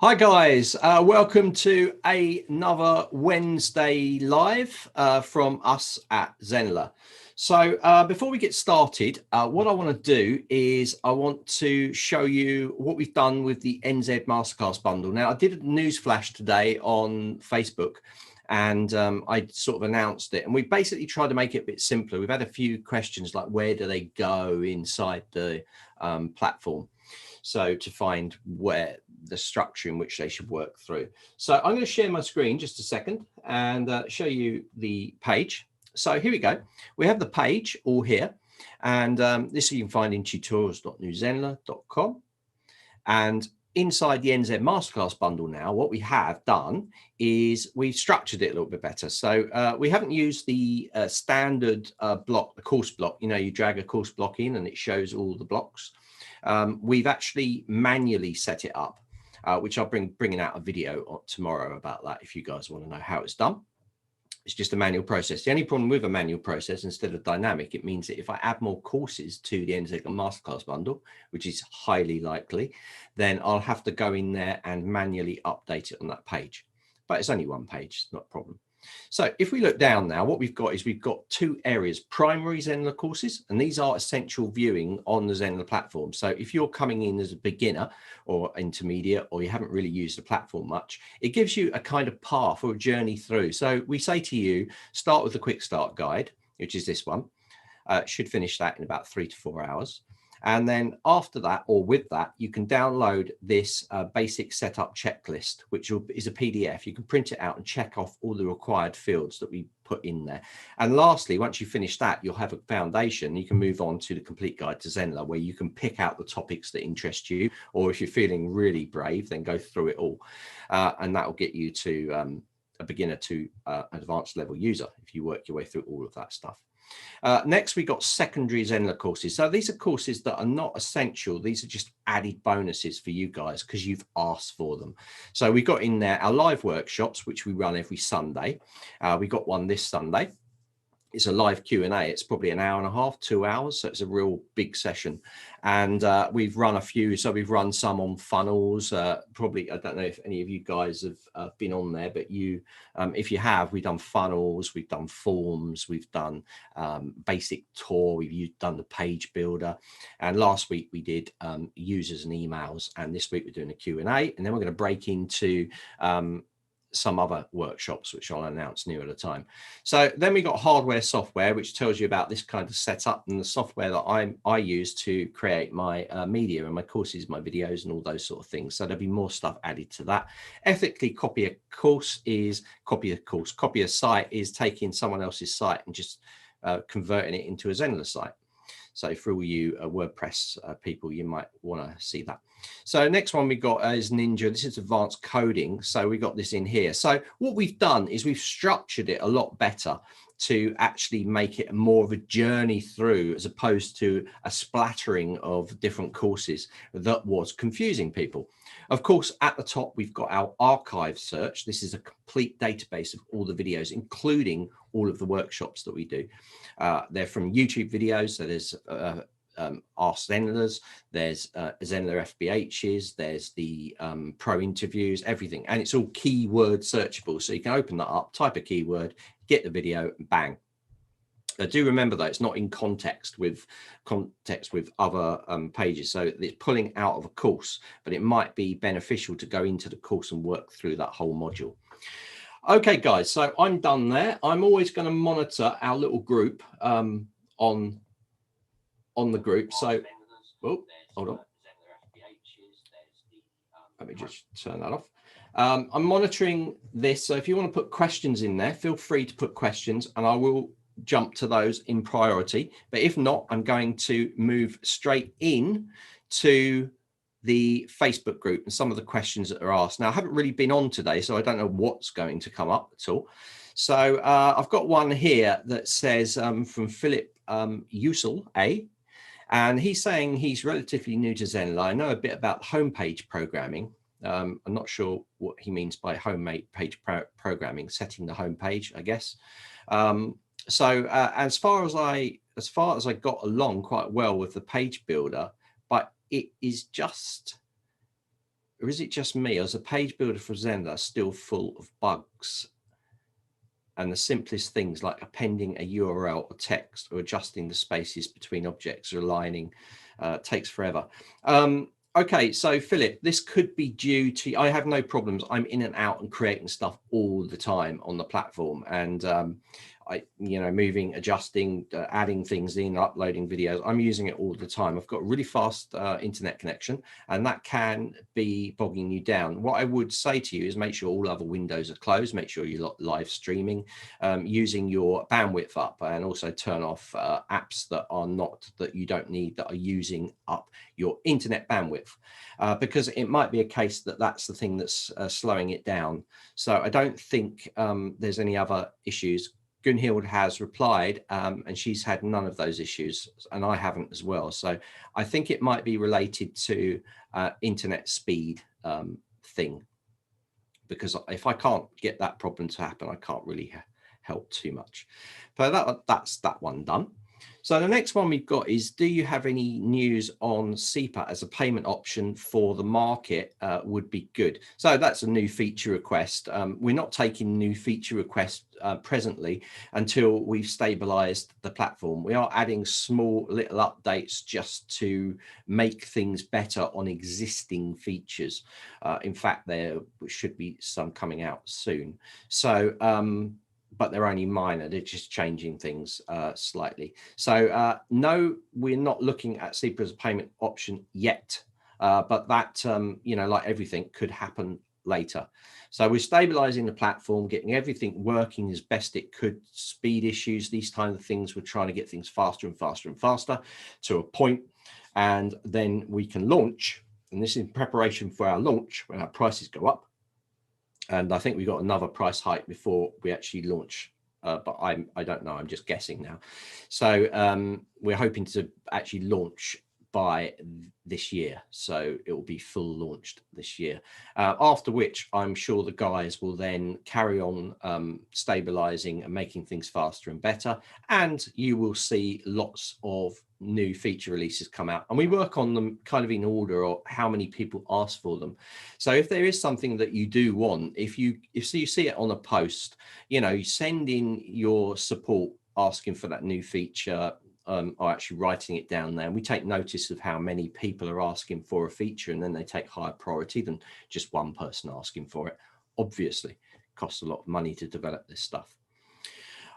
Hi guys, welcome to another Wednesday live from us at Zenler. So before we get started, what I want to do is I want to show you what we've done with the NZ Masterclass bundle. Now I did a news flash today on Facebook and I sort of announced it, and we basically tried to make it a bit simpler. We've had a few questions like where do they go inside the platform? So to find where the structure in which they should work through. So I'm going to share my screen just a second and show you the page. So here we go. We have the page all here, and this you can find in tutorials.newzenler.com. And inside the NZ Masterclass bundle now, what we have done is we've structured it a little bit better. So we haven't used the standard block, the course block. You know, you drag a course block in and it shows all the blocks. We've actually manually set it up, which I'll bringing out a video tomorrow about that if you guys want to know how it's done. It's just a manual process. The only problem with a manual process instead of dynamic, it means that if I add more courses to the NZ Masterclass bundle, which is highly likely, then I'll have to go in there and manually update it on that page. But it's only one page, it's not a problem. So if we look down now, what we've got is we've got two areas: primary Zenler courses, and these are essential viewing on the Zenler platform. So if you're coming in as a beginner or intermediate, or you haven't really used the platform much, it gives you a kind of path or a journey through. So we say to you, start with the quick start guide, which is this one. Should finish that in about 3 to 4 hours. And then after that, or with that, you can download this basic setup checklist, which is a PDF. You can print it out and check off all the required fields that we put in there. And lastly, once you finish that, you'll have a foundation. You can move on to the complete guide to Zenler, where you can pick out the topics that interest you, or if you're feeling really brave, then go through it all. And that will get you to a beginner to advanced level user if you work your way through all of that stuff. Next, we got secondary Zenler courses. So these are courses that are not essential. These are just added bonuses for you guys because you've asked for them. So we got in there our live workshops, which we run every Sunday. We got one this Sunday. It's a live Q&A. It's probably an hour and a half, 2 hours. So it's a real big session. And we've run a few. So we've run some on funnels. Probably, I don't know if any of you guys have been on there, but you, if you have, we've done funnels, we've done forms, we've done basic tour, we've done the page builder. And last week we did users and emails. And this week we're doing a Q&A. And then we're going to break into some other workshops, which I'll announce near at a time. So then we got hardware software, which tells you about this kind of setup and the software that I use to create my media and my courses, my videos and all those sort of things. So there'll be more stuff added to that. Ethically copy a site is taking someone else's site and just converting it into a Zenler site. So for all you WordPress people, you might want to see that. So next one we got is Ninja. This is advanced coding. So we got this in here. So what we've done is we've structured it a lot better to actually make it more of a journey through, as opposed to a splattering of different courses that was confusing people. Of course, at the top, we've got our archive search. This is a complete database of all the videos, including all of the workshops that we do. They're from YouTube videos. So there's Ask Zenlers, there's Zenler FBHs, there's the pro interviews, everything. And it's all keyword searchable. So you can open that up, type a keyword, get the video, and bang. Do remember that it's not in context with other pages. So it's pulling out of a course, but it might be beneficial to go into the course and work through that whole module. Okay, guys, so I'm done there. I'm always going to monitor our little group on the group. So, oh, hold on. Let me just turn that off. I'm monitoring this. So if you want to put questions in there, feel free to put questions and I will jump to those in priority. But if not, I'm going to move straight in to the Facebook group and some of the questions that are asked. Now, I haven't really been on today, so I don't know what's going to come up at all. So I've got one here that says from Philip Usel A. And he's saying he's relatively new to Zenler. I know a bit about homepage programming. I'm not sure what he means by homepage programming, setting the homepage, I guess. So as far as I got along quite well with the page builder, but it is just or is it just me? As a page builder for Zender still full of bugs, and the simplest things like appending a URL or text or adjusting the spaces between objects or aligning takes forever. Okay, so Philip, this could be due to, I have no problems. I'm in and out and creating stuff all the time on the platform, and moving, adjusting, adding things in, uploading videos. I'm using it all the time. I've got a really fast internet connection, and that can be bogging you down. What I would say to you is make sure all other windows are closed, make sure you're live streaming, using your bandwidth up, and also turn off apps that you don't need, that are using up your internet bandwidth, because it might be a case that that's the thing that's slowing it down. So I don't think there's any other issues. Gunhild has replied, and she's had none of those issues, and I haven't as well. So I think it might be related to internet speed thing, because if I can't get that problem to happen, I can't really help too much. So that's that one done. So the next one we've got is, do you have any news on SEPA as a payment option for the market? Would be good. So that's a new feature request. We're not taking new feature requests presently until we've stabilized the platform. We are adding small little updates just to make things better on existing features. In fact, there should be some coming out soon. So but they're only minor. They're just changing things slightly. So no, we're not looking at SEPA as a payment option yet, but that, like everything, could happen later. So we're stabilizing the platform, getting everything working as best it could, speed issues, these kinds of things. We're trying to get things faster and faster and faster to a point, and then we can launch. And this is in preparation for our launch when our prices go up. And I think we got another price hike before we actually launch, but I don't know. I'm just guessing now. So we're hoping to actually launch by this year, so it will be full launched this year. After which, I'm sure the guys will then carry on stabilizing and making things faster and better, and you will see lots of new feature releases come out, and we work on them kind of in order of how many people ask for them. So if there is something that you do want, if you see it on a post, you send in your support asking for that new feature, or actually writing it down there. And we take notice of how many people are asking for a feature, and then they take higher priority than just one person asking for it. Obviously, it costs a lot of money to develop this stuff.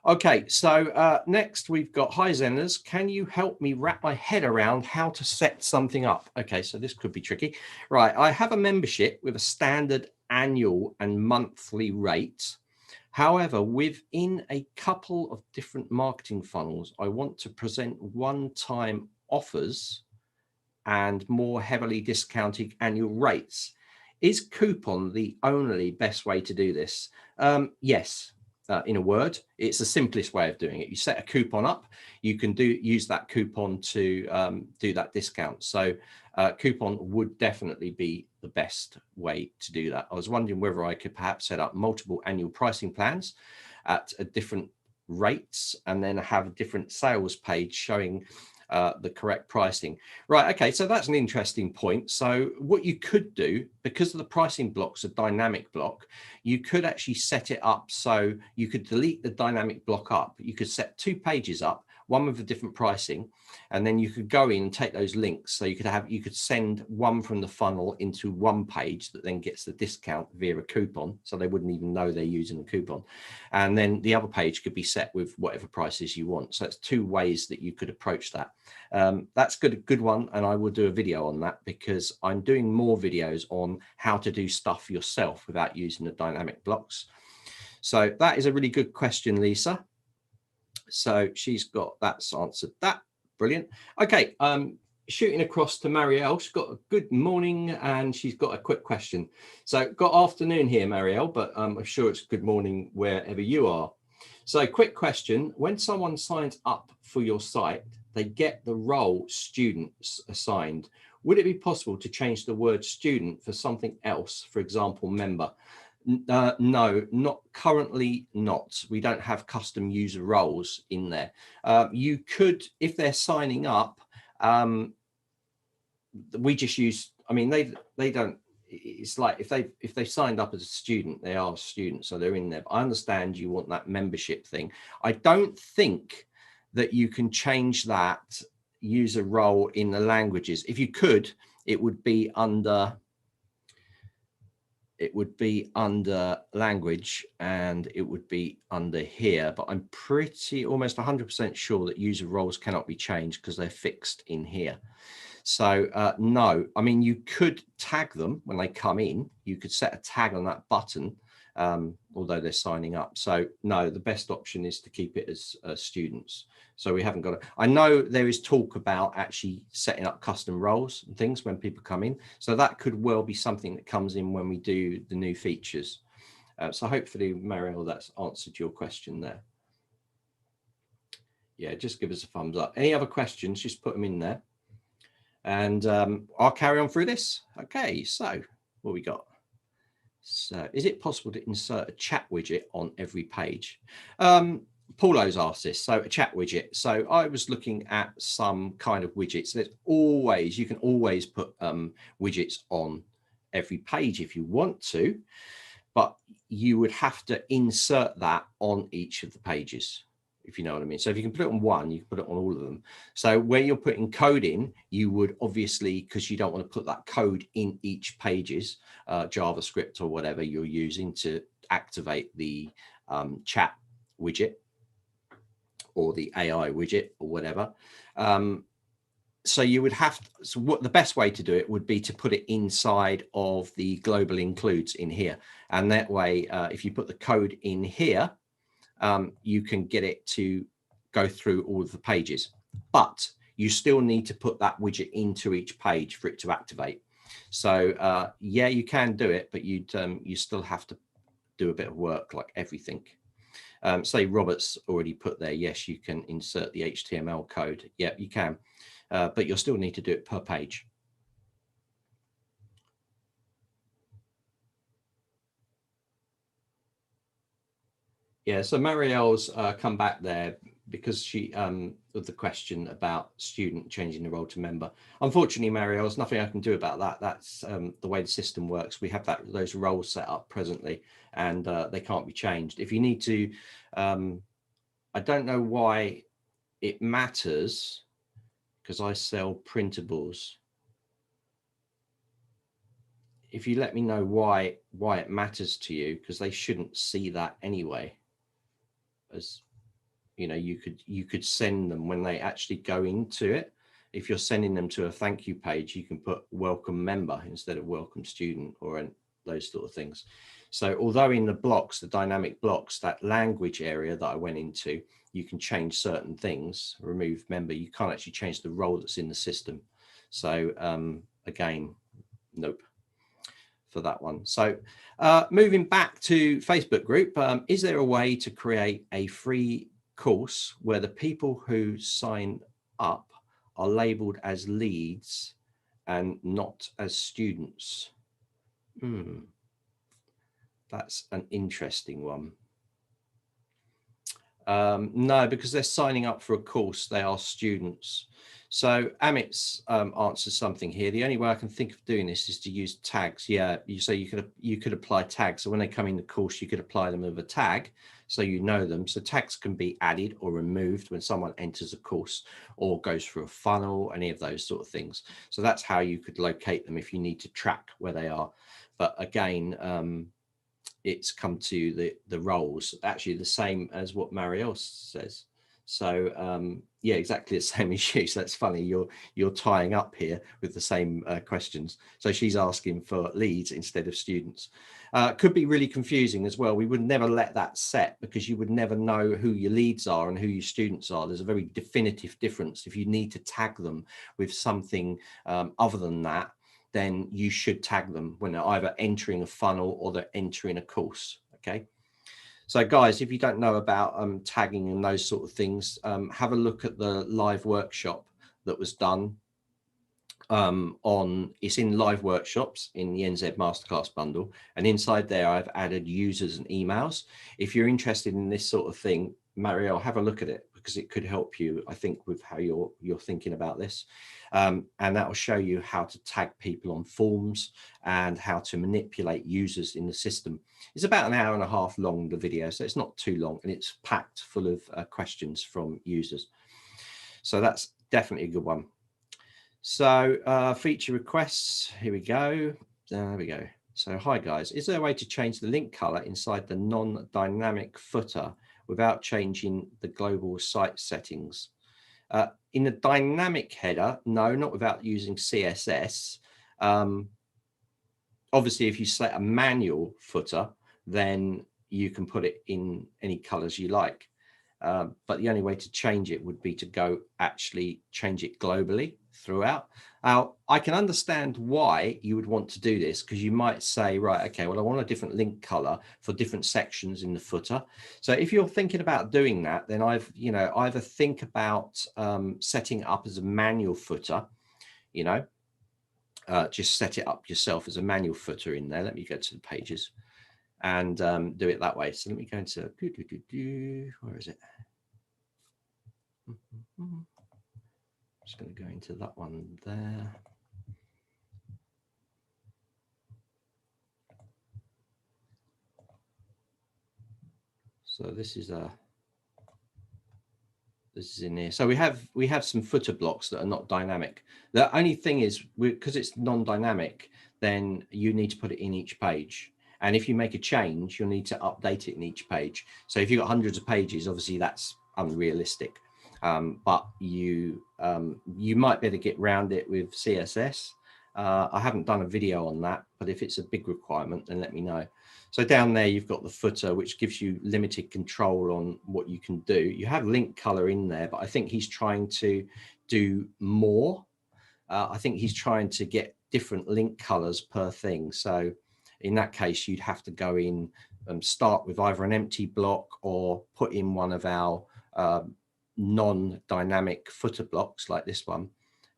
Okay, so next we've got, hi Zenders, can you help me wrap my head around how to set something up? Okay, so this could be tricky. Right, I have a membership with a standard annual and monthly rate. However, within a couple of different marketing funnels, I want to present one-time offers and more heavily discounted annual rates. Is coupon the only best way to do this? Yes. In a word, it's the simplest way of doing it. You set a coupon up, you can use that coupon to do that discount. So coupon would definitely be the best way to do that. I was wondering whether I could perhaps set up multiple annual pricing plans at different rates, and then have a different sales page showing the correct pricing. Right, okay, so that's an interesting point. So what you could do, because of the pricing block's a dynamic block, you could actually set it up so you could delete the dynamic block up. You could set 2 pages up, one with a different pricing, and then you could go in and take those links. So you could send one from the funnel into one page that then gets the discount via a coupon, so they wouldn't even know they're using a coupon. And then the other page could be set with whatever prices you want. So it's 2 ways that you could approach that. That's a good one, and I will do a video on that, because I'm doing more videos on how to do stuff yourself without using the dynamic blocks. So that is a really good question, Lisa. So that's answered that. Brilliant. Okay, shooting across to Marielle. She's got a good morning, and she's got a quick question. So got afternoon here, Marielle, but I'm sure it's good morning wherever you are. So quick question: when someone signs up for your site, they get the role students assigned. Would it be possible to change the word student for something else, for example, member? No, not currently. Not. We don't have custom user roles in there. You could, if they're signing up, we just use, I mean, they don't, it's like if they signed up as a student, they are a student, so they're in there. But I understand you want that membership thing. I don't think that you can change that user role in the languages. If you could, it would be under language, and it would be under here, but I'm pretty almost 100% sure that user roles cannot be changed because they're fixed in here. So no, I mean, you could tag them when they come in. You could set a tag on that button, although they're signing up. So no, the best option is to keep it as students. So we haven't got it. I know there is talk about actually setting up custom roles and things when people come in. So that could well be something that comes in when we do the new features. So hopefully, Mariel, that's answered your question there. Yeah, just give us a thumbs up. Any other questions, just put them in there. And I'll carry on through this. Okay, so what we got? So is it possible to insert a chat widget on every page? Paulo's asked this. So a chat widget. So I was looking at some kind of widgets. There's always, you can always put widgets on every page if you want to, but you would have to insert that on each of the pages, if you know what I mean. So if you can put it on one, you can put it on all of them. So where you're putting code in, you would obviously, because you don't want to put that code in each pages, JavaScript or whatever you're using to activate the chat widget or the AI widget or whatever. So you would have to, so what the best way to do it would be to put it inside of the global includes in here. And that way, if you put the code in here, you can get it to go through all of the pages, but you still need to put that widget into each page for it to activate. So yeah, you can do it, but you still have to do a bit of work like everything. Say Robert's already put there, yes, you can insert the HTML code. Yeah, you can, but you'll still need to do it per page. Yeah, so Marielle's come back there because she of the question about student changing the role to member. Unfortunately, Marielle, there's nothing I can do about that. That's the way the system works. We have those roles set up presently, and they can't be changed. If you need to, I don't know why it matters, because I sell printables. If you let me know why it matters to you, because they shouldn't see that anyway. As you know, you could send them when they actually go into it. If you're sending them to a thank you page, you can put welcome member instead of welcome student or those sort of things. So although in the blocks, the dynamic blocks, that language area that I went into, you can change certain things, remove member, you can't actually change the role that's in the system. So again, nope for that one. So moving back to Facebook group, is there a way to create a free course where the people who sign up are labeled as leads and not as students? That's an interesting one. No, because they're signing up for a course, they are students. So Amit's answers something here. The only way I can think of doing this is to use tags. Yeah, you could apply tags. So when they come in the course, you could apply them with a tag, so you know them. So tags can be added or removed when someone enters a course or goes through a funnel, any of those sort of things. So that's how you could locate them if you need to track where they are. But again, it's come to the roles, actually the same as what Marielle says. So yeah, exactly the same as you. So that's funny, you're tying up here with the same questions. So she's asking for leads instead of students. Could be really confusing as well. We would never let that set, because you would never know who your leads are and who your students are. There's a very definitive difference. If you need to tag them with something other than that, then you should tag them when they're either entering a funnel or they're entering a course. Okay. So guys, if you don't know about tagging and those sort of things, have a look at the live workshop that was done it's in live workshops in the NZ Masterclass bundle. And inside there, I've added users and emails. If you're interested in this sort of thing, Marielle, have a look at it, because it could help you, I think, with how you're thinking about this. And that will show you how to tag people on forms and how to manipulate users in the system. It's about an hour and a half long, the video, so it's not too long, and it's packed full of questions from users. So that's definitely a good one. So feature requests, here we go. There we go. So hi guys, is there a way to change the link color inside the non-dynamic footer without changing the global site settings? In the dynamic header, no, not without using CSS. Obviously, if you select a manual footer, then you can put it in any colors you like. But the only way to change it would be to go actually change it globally throughout. Now, I can understand why you would want to do this, because you might say, right, okay, well, I want a different link color for different sections in the footer. So if you're thinking about doing that, then either think about setting it up as a manual footer, just set it up yourself as a manual footer in there. Let me go to the pages and do it that way. So let me go into, where is it? I'm just going to go into that one there. So this is in here. So we have some footer blocks that are not dynamic. The only thing is, because it's non-dynamic, then you need to put it in each page. And if you make a change, you'll need to update it in each page. So if you've got hundreds of pages, obviously that's unrealistic. But you might be able to get around it with CSS. I haven't done a video on that, but if it's a big requirement, then let me know. So down there, you've got the footer, which gives you limited control on what you can do. You have link color in there, but I think he's trying to do more. I think he's trying to get different link colors per thing. So in that case, you'd have to go in and start with either an empty block or put in one of our non-dynamic footer blocks like this one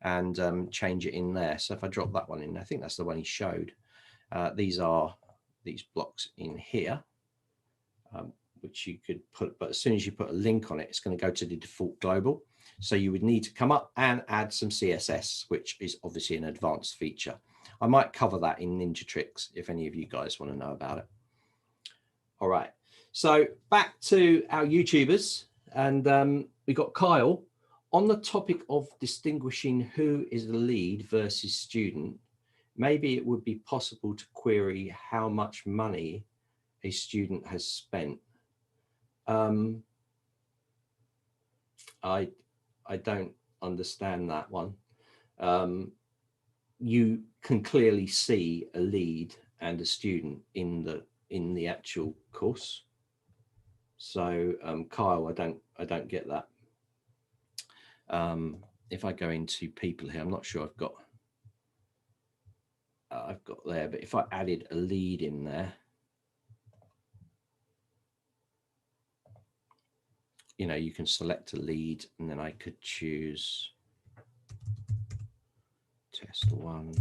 and change it in there. So if I drop that one in, I think that's the one he showed. These are these blocks in here, which you could put, but as soon as you put a link on it, it's going to go to the default global. So you would need to come up and add some CSS, which is obviously an advanced feature. I might cover that in Ninja Tricks if any of you guys want to know about it. All right, so back to our YouTubers, and we got Kyle on the topic of distinguishing who is the lead versus student. Maybe it would be possible to query how much money a student has spent. I don't understand that one. You can clearly see a lead and a student in the actual course. So Kyle, I don't get that. If I go into people here, I'm not sure I've got there, but if I added a lead in there, you can select a lead, and then I could choose test one.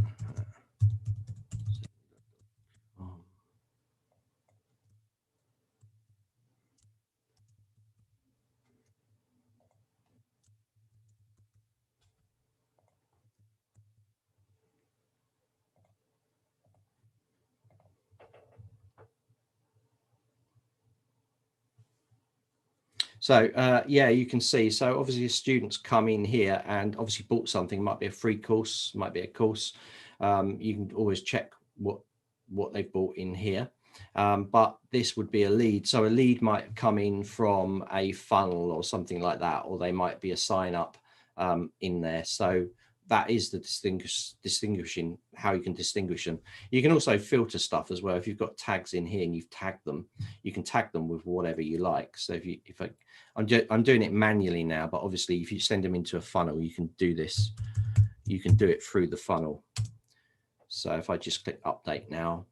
So yeah, you can see. So obviously students come in here and obviously bought something. Might be a free course, might be a course. You can always check what they've bought in here. But this would be a lead. So a lead might come in from a funnel or something like that, or they might be a sign up in there. So that is the distinguishing, how you can distinguish them. You can also filter stuff as well. If you've got tags in here and you've tagged them, you can tag them with whatever you like. So I'm doing it manually now, but obviously if you send them into a funnel, you can do this. You can do it through the funnel. So if I just click update now,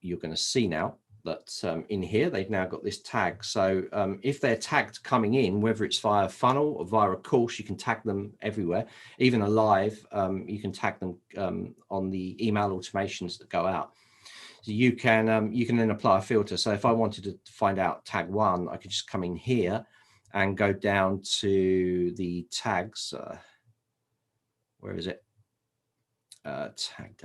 you're going to see now that in here, they've now got this tag. So if they're tagged coming in, whether it's via a funnel or via a course, you can tag them everywhere. Even a live, you can tag them on the email automations that go out. So you can then apply a filter. So if I wanted to find out tag one, I could just come in here and go down to the tags. Where is it? Tag,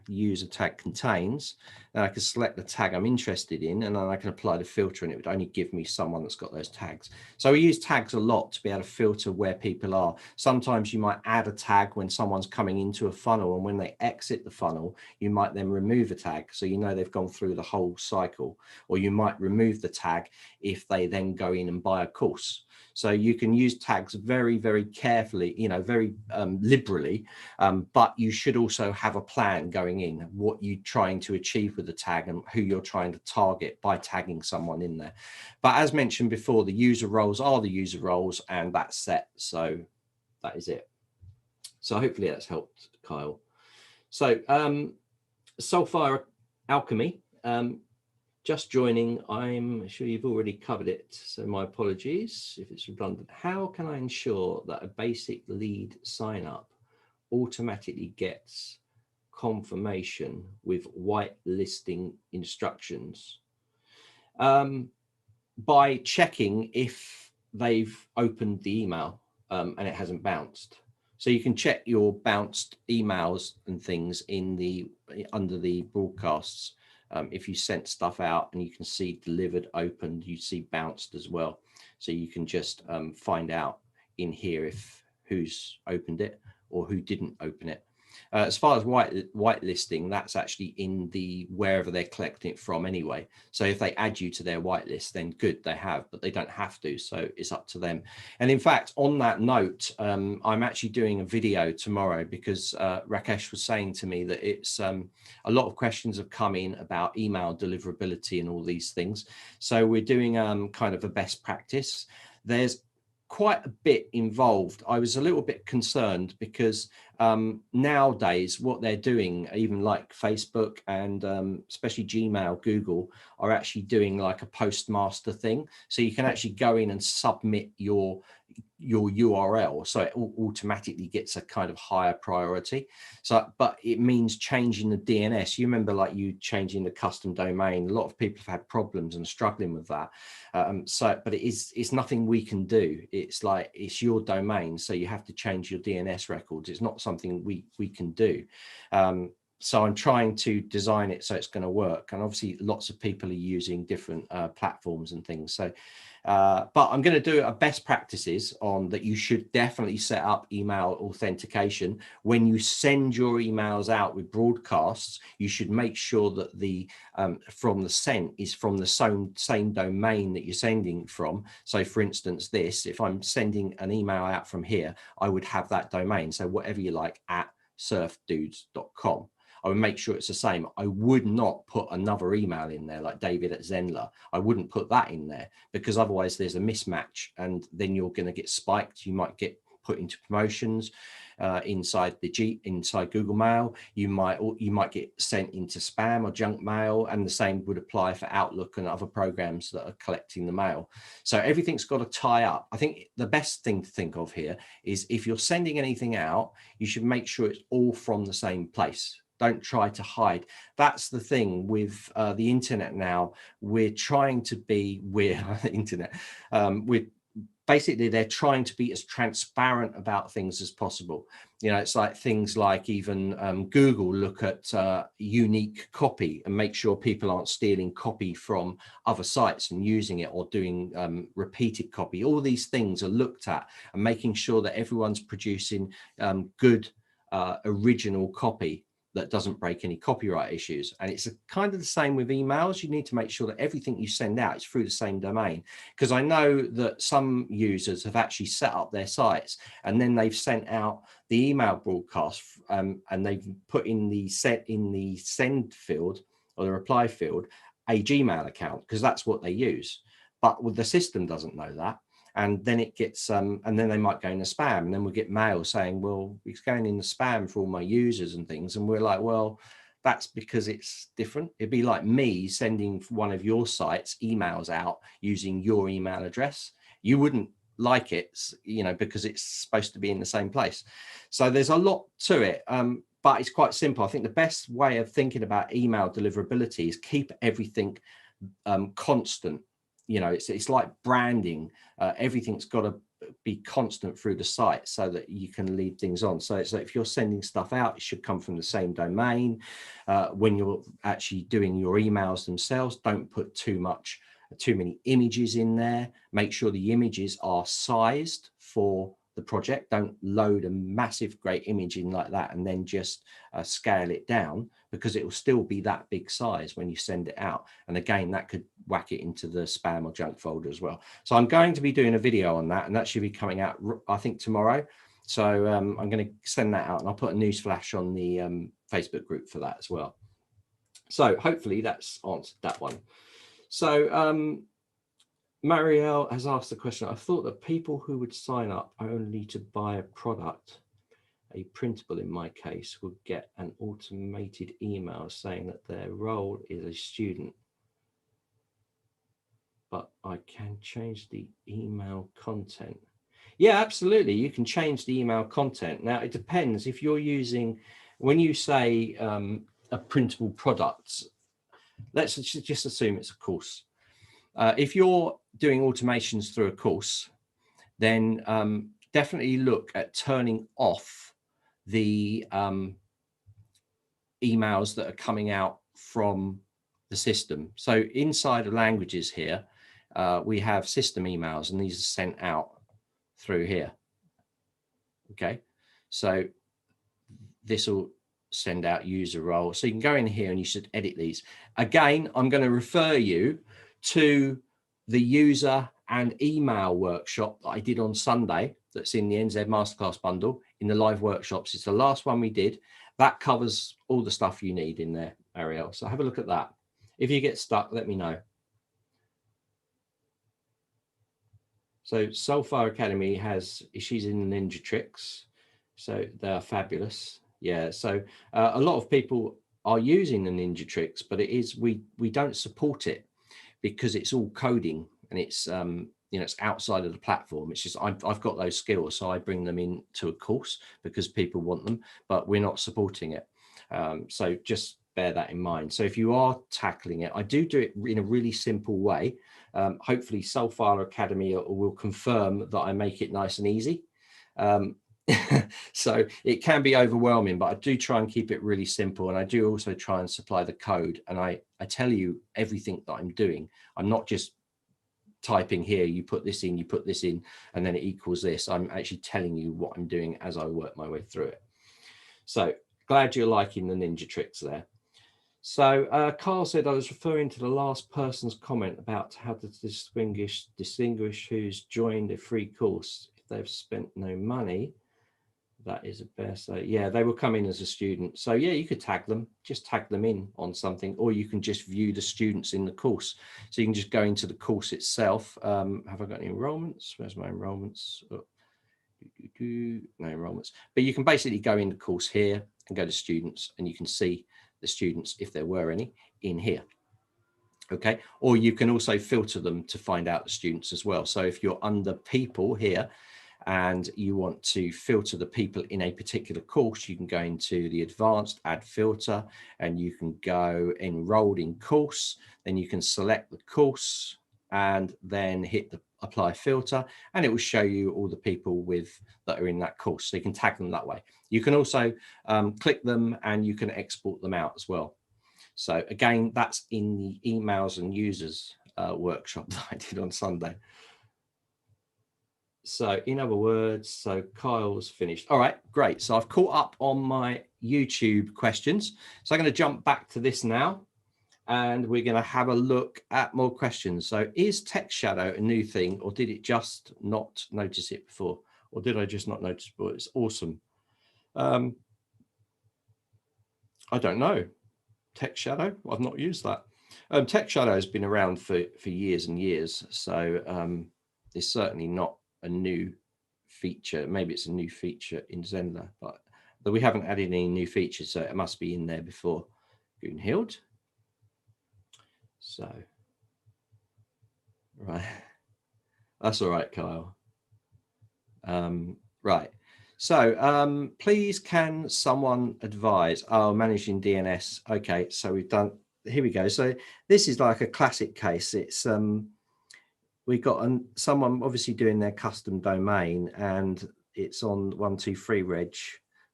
user tag contains. Then I can select the tag I'm interested in, and then I can apply the filter, and it would only give me someone that's got those tags. So we use tags a lot to be able to filter where people are. Sometimes you might add a tag when someone's coming into a funnel, and when they exit the funnel, you might then remove a tag, so you know they've gone through the whole cycle. Or you might remove the tag if they then go in and buy a course. So you can use tags very, very carefully, you know, very liberally, but you should also have a plan going in, what you're trying to achieve with the tag and who you're trying to target by tagging someone in there. But as mentioned before, the user roles are the user roles, and that's set. So that is it. So hopefully that's helped, Kyle. So Sulfire Alchemy, just joining. I'm sure you've already covered it, so my apologies if it's redundant. How can I ensure that a basic lead sign up automatically gets confirmation with whitelisting instructions? By checking if they've opened the email and it hasn't bounced. So you can check your bounced emails and things in the under the broadcasts. If you sent stuff out and you can see delivered, opened, you see bounced as well. So you can just find out in here if who's opened it or who didn't open it. As far as whitelisting, that's actually in the wherever they're collecting it from anyway. So if they add you to their whitelist, then good, they have, but they don't have to. So it's up to them. And in fact, on that note, I'm actually doing a video tomorrow because Rakesh was saying to me that it's a lot of questions have come in about email deliverability and all these things. So we're doing kind of a best practice. There's quite a bit involved. I was a little bit concerned because nowadays what they're doing, even like Facebook and especially Gmail, Google, are actually doing like a postmaster thing. So you can actually go in and submit your URL, so it automatically gets a kind of higher priority. So, but it means changing the DNS. You remember, like you changing the custom domain. A lot of people have had problems and are struggling with that. But it's nothing we can do. It's like it's your domain, so you have to change your DNS records. It's not something we can do. So I'm trying to design it so it's going to work. And obviously lots of people are using different platforms and things. So, but I'm going to do a best practices on that. You should definitely set up email authentication. When you send your emails out with broadcasts, you should make sure that the from the sent is from the same domain that you're sending from. So for instance, if I'm sending an email out from here, I would have that domain. So whatever you like at surfdudes.com. I would make sure it's the same. I would not put another email in there like David at Zenler. I wouldn't put that in there because otherwise there's a mismatch and then you're going to get spiked. You might get put into promotions inside Google Mail. You might get sent into spam or junk mail, and the same would apply for Outlook and other programs that are collecting the mail. So everything's got to tie up. I think the best thing to think of here is if you're sending anything out, you should make sure it's all from the same place. Don't try to hide. That's the thing with the internet now. We're trying to be, basically they're trying to be as transparent about things as possible. You know, it's like things like even Google look at unique copy and make sure people aren't stealing copy from other sites and using it or doing repeated copy. All these things are looked at and making sure that everyone's producing good original copy that doesn't break any copyright issues. And it's kind of the same with emails. You need to make sure that everything you send out is through the same domain, because I know that some users have actually set up their sites and then they've sent out the email broadcast and they've put in the send field or the reply field a Gmail account because that's what they use. But the system doesn't know that. And then it gets, and then they might go into spam, and then we'll get mail saying, well, it's going in the spam for all my users and things. And we're like, well, that's because it's different. It'd be like me sending one of your sites emails out using your email address. You wouldn't like it, you know, because it's supposed to be in the same place. So there's a lot to it, but it's quite simple. I think the best way of thinking about email deliverability is keep everything constant. you know, it's like branding. Everything's got to be constant through the site so that you can lead things on. So it's like if you're sending stuff out, it should come from the same domain. When you're actually doing your emails themselves, don't put too many images in there. Make sure the images are sized for the project. Don't load a massive great image in like that and then just scale it down, because it will still be that big size when you send it out. And again, that could whack it into the spam or junk folder as well. So I'm going to be doing a video on that, and that should be coming out, I think, tomorrow. So I'm going to send that out, and I'll put a news flash on the Facebook group for that as well. So hopefully that's answered that one. So Marielle has asked the question. I thought that people who would sign up only to buy a product, a printable in my case, would get an automated email saying that their role is a student. But I can change the email content. Yeah, absolutely. You can change the email content. Now, it depends if you're using, when you say a printable product, let's just assume it's a course. If you're doing automations through a course, then definitely look at turning off the emails that are coming out from the system. So inside of languages here, we have system emails, and these are sent out through here. Okay, so this will send out user role. So you can go in here and you should edit these. Again, I'm going to refer you to the user and email workshop that I did on Sunday. That's in the NZ Masterclass bundle in the live workshops. It's the last one we did. That covers all the stuff you need in there, Ariel. So have a look at that. If you get stuck, let me know. So Soulfire Academy she's in the Ninja Tricks. So they are fabulous. Yeah. So a lot of people are using the Ninja Tricks, but it is, we don't support it because it's all coding, and it's, you know, it's outside of the platform. It's just, I've got those skills, so I bring them into a course because people want them, but we're not supporting it. So just bear that in mind. So if you are tackling it, I do it in a really simple way. Hopefully Soulfire Academy will confirm that I make it nice and easy. So it can be overwhelming, but I do try and keep it really simple. And I do also try and supply the code. And I tell you everything that I'm doing. I'm not just typing here, you put this in, you put this in, and then it equals this. I'm actually telling you what I'm doing as I work my way through it. So glad you're liking the Ninja Tricks there. So Carl said, I was referring to the last person's comment about how to distinguish who's joined a free course if they've spent no money. That is a best. Yeah, they will come in as a student. So yeah, you could tag them, just tag them in on something, or you can just view the students in the course. So you can just go into the course itself. Have I got any enrollments? Where's my enrollments? Oh, no enrollments. But you can basically go in the course here and go to students, and you can see the students, if there were any, in here. Okay, or you can also filter them to find out the students as well. So if you're under people here, and you want to filter the people in a particular course, you can go into the advanced add filter, and you can go enrolled in course. Then you can select the course and then hit the apply filter, and it will show you all the people that are in that course. So you can tag them that way. You can also click them, and you can export them out as well. So again, that's in the emails and users workshop that I did on Sunday. So in other words, so Kyle's finished. All right, great. So I've caught up on my YouTube questions. So I'm going to jump back to this now, and we're going to have a look at more questions. So is text shadow a new thing, or did it just not notice it before? Or did I just not notice it before? It's awesome. I don't know. Text shadow, I've not used that. Text shadow has been around for years and years. So it's certainly not a new feature. Maybe it's a new feature in Zender, but we haven't added any new features, so it must be in there before. Gunhild. So, right, that's all right, Kyle. Right, so please can someone advise? Oh, managing DNS. Okay, so we've done, here we go. So this is like a classic case. It's we got someone obviously doing their custom domain, and it's on 123reg.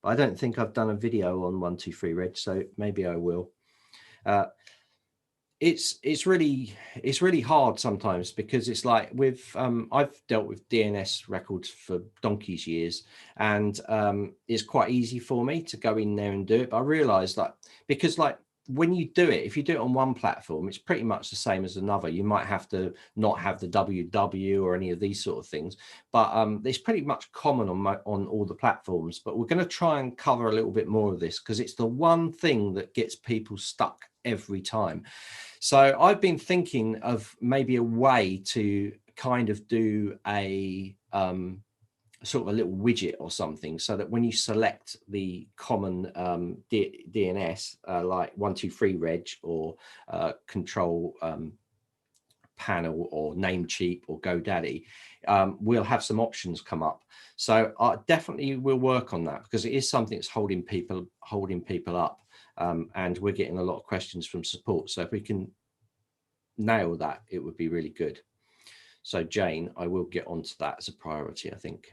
But I don't think I've done a video on 123reg, so maybe I will. It's really hard sometimes, because it's like with I've dealt with DNS records for donkey's years, and it's quite easy for me to go in there and do it. But I realized that because like when you do it, if you do it on one platform, it's pretty much the same as another. You might have to not have the WW or any of these sort of things, but it's pretty much common on all the platforms. But we're going to try and cover a little bit more of this, because it's the one thing that gets people stuck every time. So I've been thinking of maybe a way to kind of do a sort of a little widget or something, so that when you select the common DNS like 123reg or control panel or Namecheap or GoDaddy, we'll have some options come up. So I definitely will work on that, because it is something that's holding people up, and we're getting a lot of questions from support. So if we can nail that, it would be really good. So Jane, I will get onto that as a priority, I think.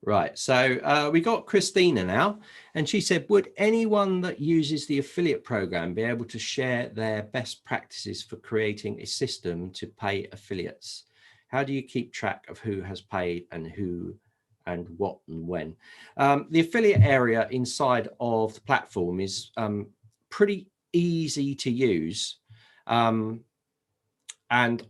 Right, so we got Christina now, and she said, would anyone that uses the affiliate program be able to share their best practices for creating a system to pay affiliates? How do you keep track of who has paid and who and what and when? The affiliate area inside of the platform is pretty easy to use, and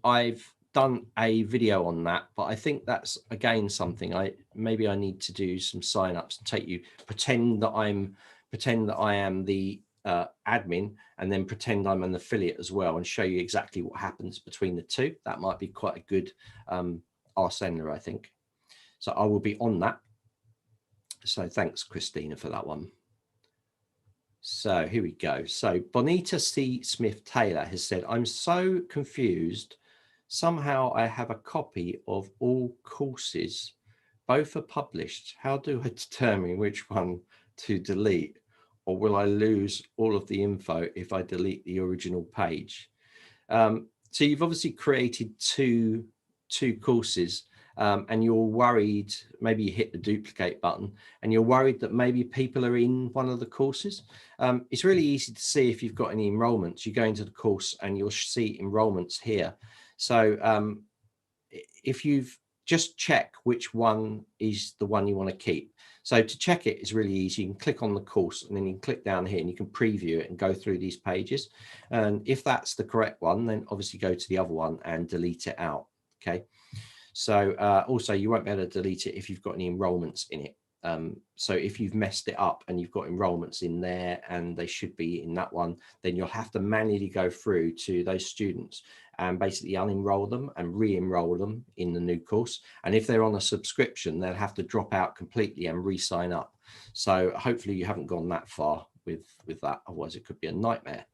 I've done a video on that, but I think that's again something maybe I need to do some signups and take you, pretend that I am the admin, and then pretend I'm an affiliate as well, and show you exactly what happens between the two. That might be quite a good Zender, I think. So I will be on that. So thanks, Christina, for that one. So here we go. So Bonita C. Smith Taylor has said, I'm so confused. Somehow I have a copy of all courses. Both are published. How do I determine which one to delete? Or will I lose all of the info if I delete the original page? So you've obviously created two courses, and you're worried, maybe you hit the duplicate button, and you're worried that maybe people are in one of the courses. It's really easy to see if you've got any enrollments. You go into the course and you'll see enrollments here. So if you've just check which one is the one you want to keep. So to check it is really easy. You can click on the course, and then you can click down here and you can preview it and go through these pages. And if that's the correct one, then obviously go to the other one and delete it out. Okay. So also you won't be able to delete it if you've got any enrollments in it. So if you've messed it up and you've got enrollments in there and they should be in that one, then you'll have to manually go through to those students and basically unenroll them and re-enroll them in the new course. And if they're on a subscription, they'll have to drop out completely and re-sign up. So hopefully you haven't gone that far with that, otherwise it could be a nightmare.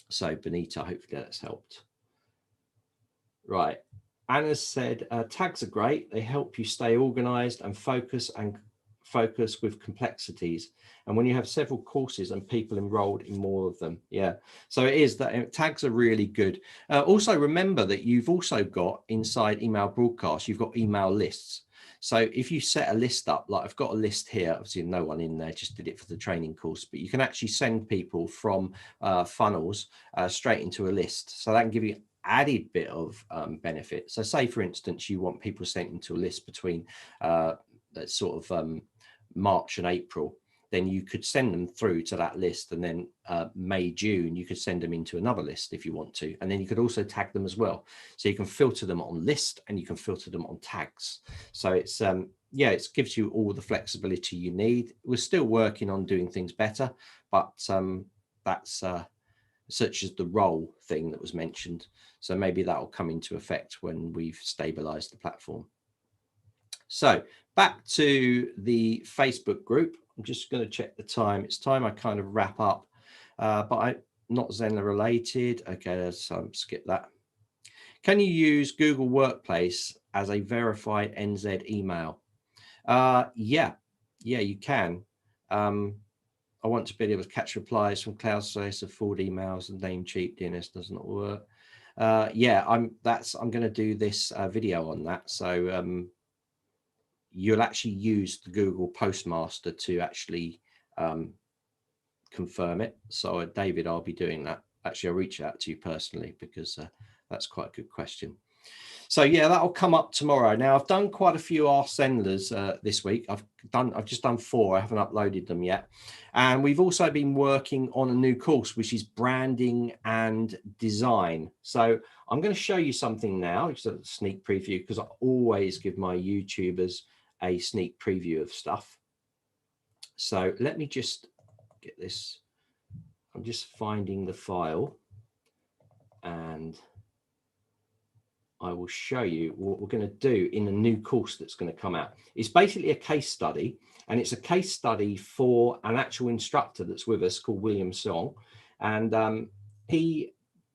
So Benita, hopefully that's helped. Right. Anna said, tags are great. They help you stay organized and focus with complexities. And when you have several courses and people enrolled in more of them. Yeah. So it is that tags are really good. Also remember that you've also got inside email broadcast, you've got email lists. So if you set a list up, like I've got a list here, obviously no one in there, just did it for the training course, but you can actually send people from funnels straight into a list. So that can give you added bit of benefit. So say for instance you want people sent into a list between sort of March and April, then you could send them through to that list, and then May, June you could send them into another list if you want to, and then you could also tag them as well. So you can filter them on list and you can filter them on tags. So it's yeah, it gives you all the flexibility you need. We're still working on doing things better, but that's such as the role thing that was mentioned. So maybe that will come into effect when we've stabilized the platform. So back to the Facebook group. I'm just going to check the time. It's time I kind of wrap up, but I'm not Zenler related. Okay, let's skip that. Can you use Google Workplace as a verified NZ email? Yeah, you can. I want to be able to catch replies from cloud source of forward emails and name cheat. DNS doesn't work. Yeah, I'm going to do this video on that. So you'll actually use the Google Postmaster to actually confirm it. So David, I'll be doing that. Actually, I'll reach out to you personally because that's quite a good question. So yeah, that'll come up tomorrow. Now I've done quite a few Ask Zenlers this week. I've just done 4. I haven't uploaded them yet. And we've also been working on a new course, which is branding and design. So I'm going to show you something now, just a sneak preview, because I always give my YouTubers a sneak preview of stuff. So let me just get this. I'm just finding the file and I will show you what we're going to do in a new course that's going to come out. It's basically a case study, and it's a case study for an actual instructor that's with us called William Song. And he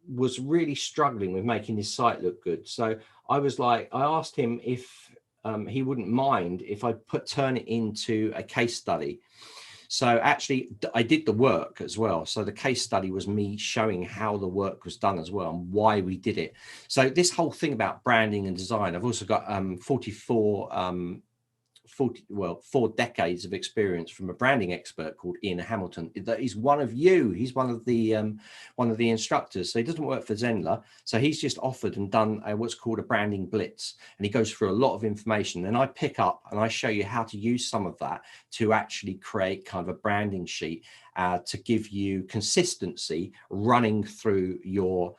was really struggling with making his site look good. So I asked him if he wouldn't mind if I turn it into a case study. So actually, I did the work as well. So the case study was me showing how the work was done as well and why we did it. So this whole thing about branding and design, I've also got 4 decades of experience from a branding expert called Ian Hamilton. That is one of you. He's one of the instructors. So he doesn't work for Zenler. So he's just offered and done what's called a branding blitz, and he goes through a lot of information. And I pick up and I show you how to use some of that to actually create kind of a branding sheet to give you consistency running through your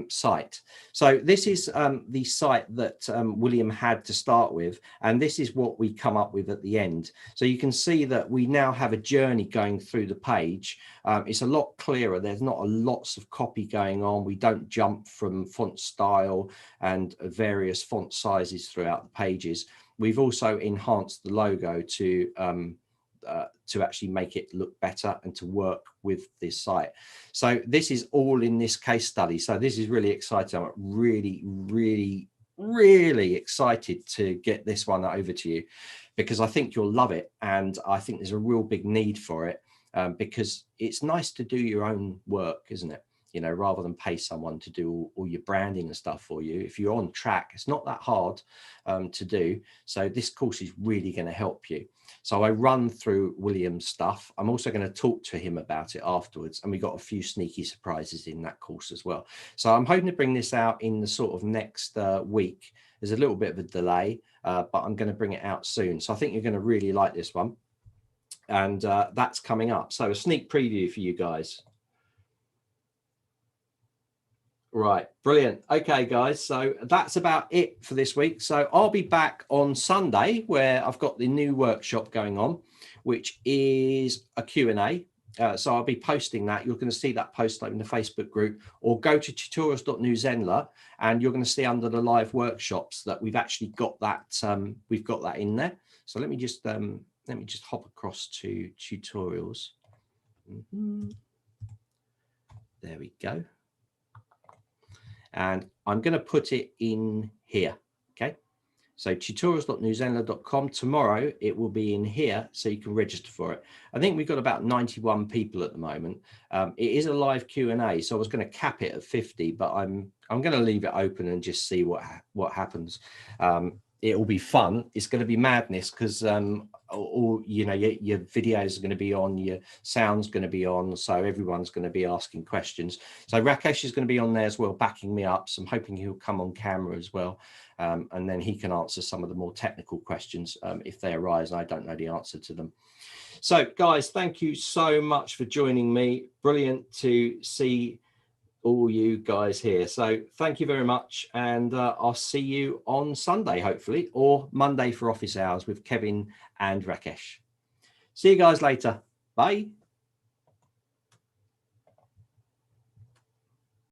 site. So this is the site that William had to start with, and this is what we come up with at the end. So you can see that we now have a journey going through the page. It's a lot clearer. There's not lots of copy going on. We don't jump from font style and various font sizes throughout the pages. We've also enhanced the logo to actually make it look better and to work with this site. So this is all in this case study. So this is really exciting. I'm really, really, really excited to get this one over to you because I think you'll love it. And I think there's a real big need for it because it's nice to do your own work, isn't it? You know, rather than pay someone to do all your branding and stuff for you. If you're on track, it's not that hard to do. So this course is really going to help you. So I run through William's stuff. I'm also going to talk to him about it afterwards. And we got a few sneaky surprises in that course as well. So I'm hoping to bring this out in the sort of next week. There's a little bit of a delay, but I'm going to bring it out soon. So I think you're going to really like this one. And that's coming up. So a sneak preview for you guys. Right, brilliant. Okay, guys, so that's about it for this week. So I'll be back on Sunday where I've got the new workshop going on, which is a Q&A. So I'll be posting that. You're going to see that post in the Facebook group, or go to tutorials.newzenler and you're going to see under the live workshops that we've actually got that. We've got that in there. So let me just hop across to tutorials. There we go. And I'm going to put it in here. Okay. So tutorials.newzenler.com. Tomorrow it will be in here so you can register for it. I think we've got about 91 people at the moment. It is a live Q&A, so I was going to cap it at 50, but I'm going to leave it open and just see what happens. It will be fun. It's going to be madness because all you know, your videos are going to be on, your sound's going to be on, so everyone's going to be asking questions. So Rakesh is going to be on there as well, backing me up. So I'm hoping he'll come on camera as well, and then he can answer some of the more technical questions if they arise and I don't know the answer to them. So guys, thank you so much for joining me. Brilliant to see all you guys here. So thank you very much, and I'll see you on Sunday hopefully, or Monday for office hours with Kevin and Rakesh. See you guys later. Bye.